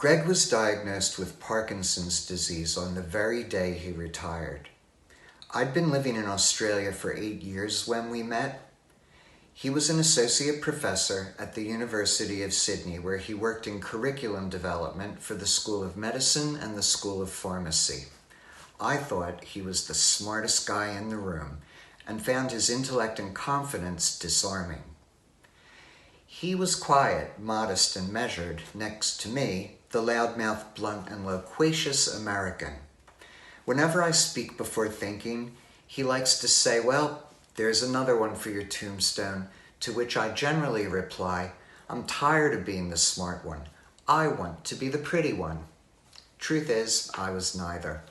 Greg was diagnosed with Parkinson's disease on the very day he retired. I'd been living in Australia for 8 years when we met. He was an associate professor at the University of Sydney, where he worked in curriculum development for the School of Medicine and the School of Pharmacy. I thought he was the smartest guy in the room and found his intellect and confidence disarming. He was quiet, modest, and measured next to me, the loudmouth, blunt, and loquacious American. Whenever I speak before thinking, he likes to say, "Well, there's another one for your tombstone," to which I generally reply, "I'm tired of being the smart one. I want to be the pretty one." Truth is, I was neither.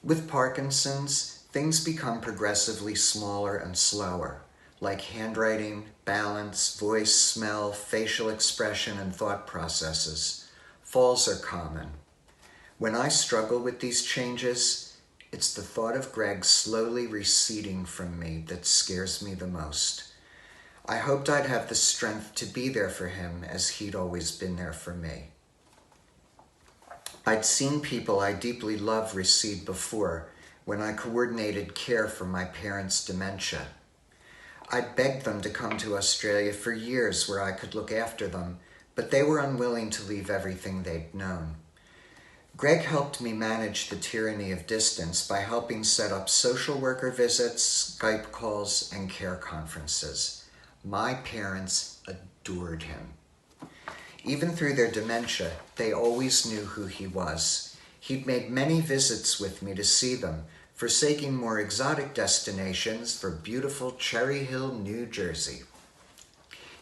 With Parkinson's, things become progressively smaller and slower, like handwriting, balance, voice, smell, facial expression, and thought processes. Falls are common. When I struggle with these changes, it's the thought of Greg slowly receding from me that scares me the most. I hoped I'd have the strength to be there for him as he'd always been there for me. I'd seen people I deeply love recede before when I coordinated care for my parents' dementia. I'd begged them to come to Australia for years where I could look after them, but they were unwilling to leave everything they'd known. Greg helped me manage the tyranny of distance by helping set up social worker visits, Skype calls, and care conferences. My parents adored him. Even through their dementia, they always knew who he was. He'd made many visits with me to see them, forsaking more exotic destinations for beautiful Cherry Hill, New Jersey.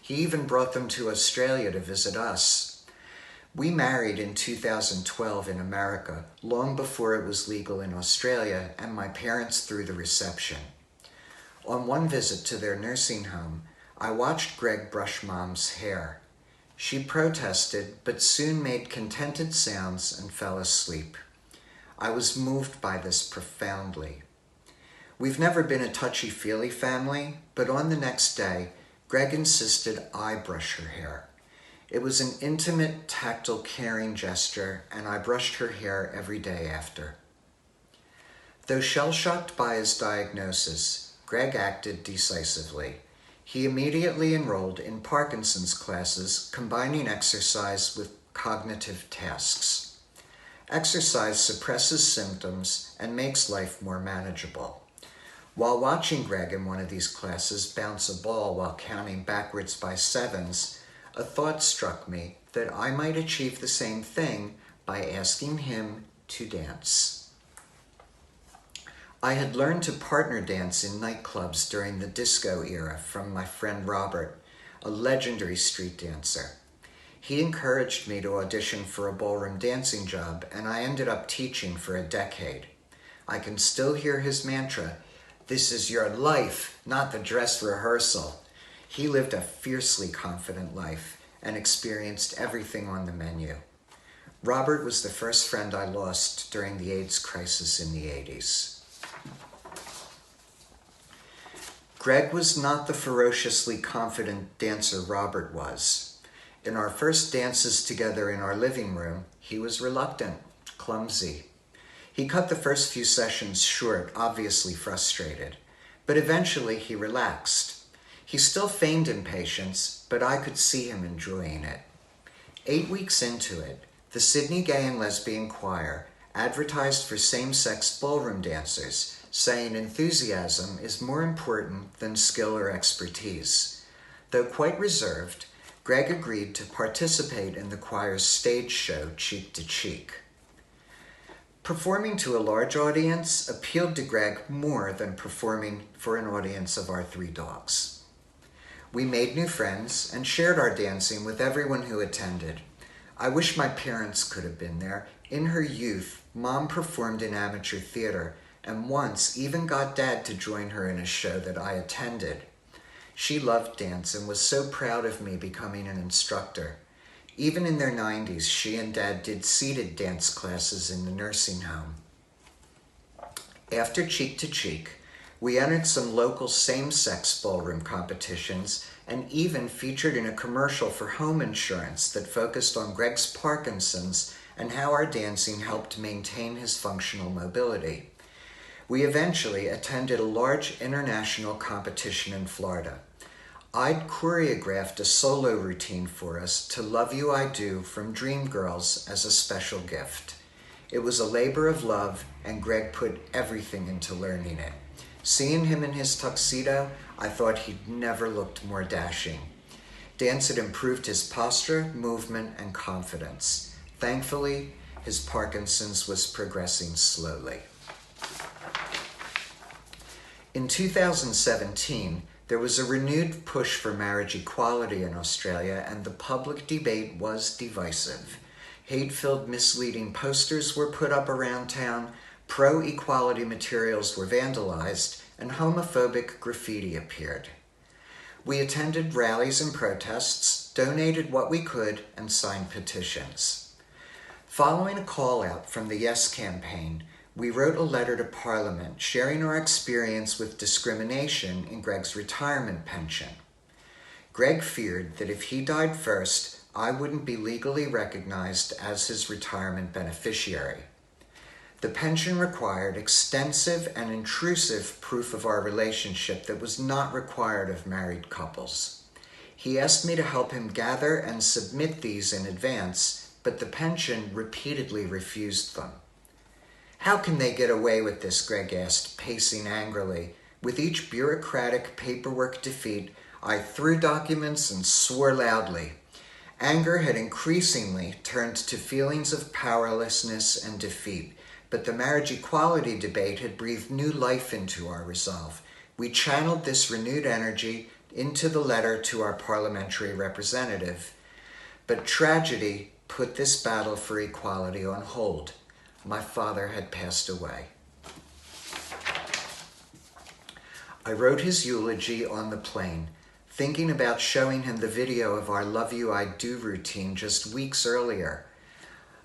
He even brought them to Australia to visit us. We married in 2012 in America, long before it was legal in Australia, and my parents threw the reception. On one visit to their nursing home, I watched Greg brush Mom's hair. She protested, but soon made contented sounds and fell asleep. I was moved by this profoundly. We've never been a touchy-feely family, but on the next day, Greg insisted I brush her hair. It was an intimate, tactile, caring gesture, and I brushed her hair every day after. Though shell-shocked by his diagnosis, Greg acted decisively. He immediately enrolled in Parkinson's classes, combining exercise with cognitive tasks. Exercise suppresses symptoms and makes life more manageable. While watching Greg in one of these classes bounce a ball while counting backwards by sevens, a thought struck me that I might achieve the same thing by asking him to dance. I had learned to partner dance in nightclubs during the disco era from my friend Robert, a legendary street dancer. He encouraged me to audition for a ballroom dancing job, and I ended up teaching for a decade. I can still hear his mantra, "This is your life, not the dress rehearsal." He lived a fiercely confident life and experienced everything on the menu. Robert was the first friend I lost during the AIDS crisis in the 80s. Greg was not the ferociously confident dancer Robert was. In our first dances together in our living room, he was reluctant, clumsy. He cut the first few sessions short, obviously frustrated, but eventually he relaxed. He still feigned impatience, but I could see him enjoying it. 8 weeks into it, the Sydney Gay and Lesbian Choir advertised for same-sex ballroom dancers, saying enthusiasm is more important than skill or expertise. Though quite reserved, Greg agreed to participate in the choir's stage show, Cheek to Cheek. Performing to a large audience appealed to Greg more than performing for an audience of our 3 dogs. We made new friends and shared our dancing with everyone who attended. I wish my parents could have been there. In her youth, Mom performed in amateur theater and once even got Dad to join her in a show that I attended. She loved dance and was so proud of me becoming an instructor. Even in their 90s, she and Dad did seated dance classes in the nursing home. After Cheek to Cheek, We entered some local same-sex ballroom competitions and even featured in a commercial for home insurance that focused on Greg's Parkinson's and how our dancing helped maintain his functional mobility. We eventually attended a large international competition in Florida. I'd choreographed a solo routine for us to Love You I Do from Dreamgirls as a special gift. It was a labor of love, and Greg put everything into learning it. Seeing him in his tuxedo, I thought he'd never looked more dashing. Dance had improved his posture, movement, and confidence. Thankfully, his Parkinson's was progressing slowly. In 2017, there was a renewed push for marriage equality in Australia, and the public debate was divisive. Hate-filled, misleading posters were put up around town, pro-equality materials were vandalized, and homophobic graffiti appeared. We attended rallies and protests, donated what we could, and signed petitions. Following a call-out from the Yes campaign, we wrote a letter to Parliament sharing our experience with discrimination in Greg's retirement pension. Greg feared that if he died first, I wouldn't be legally recognized as his retirement beneficiary. The pension required extensive and intrusive proof of our relationship that was not required of married couples. He asked me to help him gather and submit these in advance, but the pension repeatedly refused them. "How can they get away with this?" Greg asked, pacing angrily. With each bureaucratic paperwork defeat, I threw documents and swore loudly. Anger had increasingly turned to feelings of powerlessness and defeat, but the marriage equality debate had breathed new life into our resolve. We channeled this renewed energy into the letter to our parliamentary representative. But tragedy put this battle for equality on hold. My father had passed away. I wrote his eulogy on the plane, thinking about showing him the video of our Love You I Do routine just weeks earlier.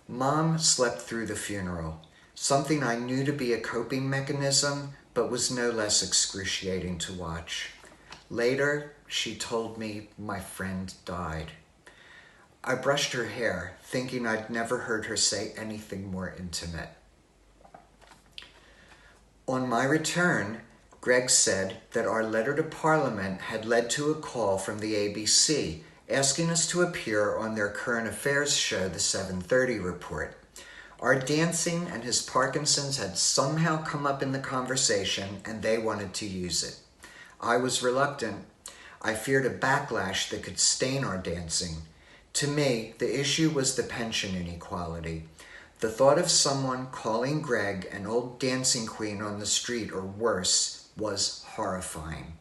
Mom slept through the funeral, something I knew to be a coping mechanism, but was no less excruciating to watch. Later, she told me my friend died. I brushed her hair, thinking I'd never heard her say anything more intimate. On my return, Greg said that our letter to Parliament had led to a call from the ABC, asking us to appear on their current affairs show, the 7:30 Report. Our dancing and his Parkinson's had somehow come up in the conversation, and they wanted to use it. I was reluctant. I feared a backlash that could stain our dancing. To me, the issue was the pension inequality. The thought of someone calling Greg an old dancing queen on the street or worse was horrifying.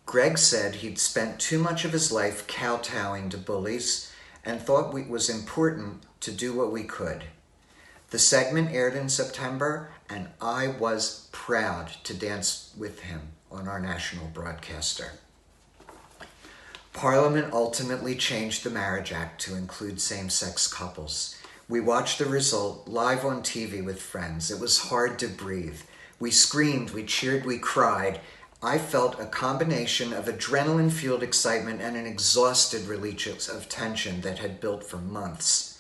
Greg said he'd spent too much of his life kowtowing to bullies and thought it was important to do what we could. The segment aired in September, and I was proud to dance with him on our national broadcaster. Parliament ultimately changed the Marriage Act to include same-sex couples. We watched the result live on TV with friends. It was hard to breathe. We screamed, we cheered, we cried. I felt a combination of adrenaline-fueled excitement and an exhausted release of tension that had built for months.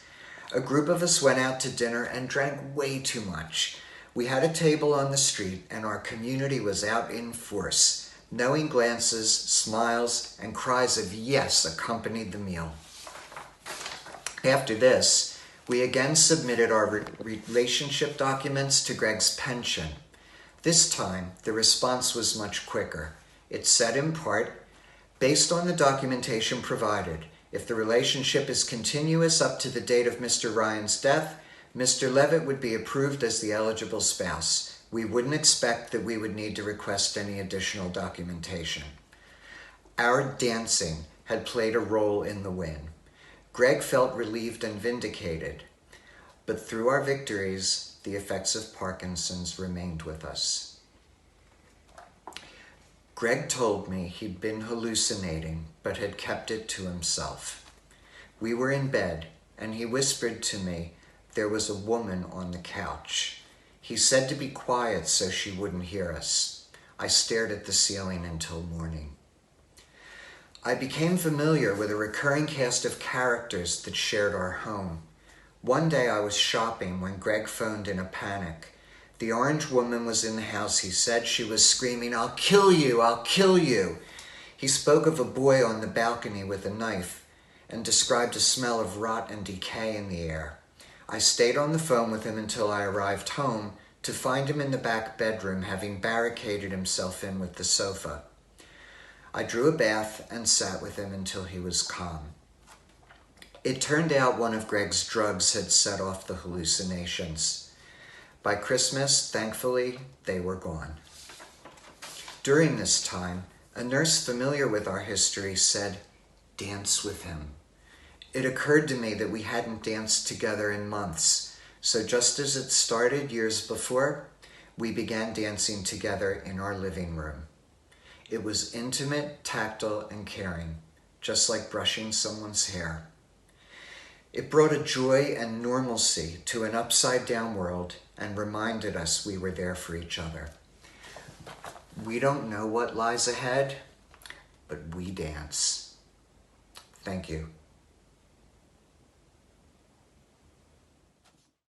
A group of us went out to dinner and drank way too much. We had a table on the street, and our community was out in force. Knowing glances, smiles, and cries of yes accompanied the meal. After this, we again submitted our relationship documents to Greg's pension. This time, the response was much quicker. It said in part, based on the documentation provided, if the relationship is continuous up to the date of Mr. Ryan's death, Mr. Levitt would be approved as the eligible spouse. We wouldn't expect that we would need to request any additional documentation. Our dancing had played a role in the win. Greg felt relieved and vindicated, but through our victories, the effects of Parkinson's remained with us. Greg told me he'd been hallucinating, but had kept it to himself. We were in bed, and he whispered to me there was a woman on the couch. He said to be quiet so she wouldn't hear us. I stared at the ceiling until morning. I became familiar with a recurring cast of characters that shared our home. One day I was shopping when Greg phoned in a panic. The orange woman was in the house, he said. She was screaming, "I'll kill you, I'll kill you." He spoke of a boy on the balcony with a knife and described a smell of rot and decay in the air. I stayed on the phone with him until I arrived home to find him in the back bedroom, having barricaded himself in with the sofa. I drew a bath and sat with him until he was calm. It turned out one of Greg's drugs had set off the hallucinations. By Christmas, thankfully, they were gone. During this time, a nurse familiar with our history said, "Dance with him." It occurred to me that we hadn't danced together in months, so just as it started years before, we began dancing together in our living room. It was intimate, tactile, and caring, just like brushing someone's hair. It brought a joy and normalcy to an upside-down world and reminded us we were there for each other. We don't know what lies ahead, but we dance. Thank you.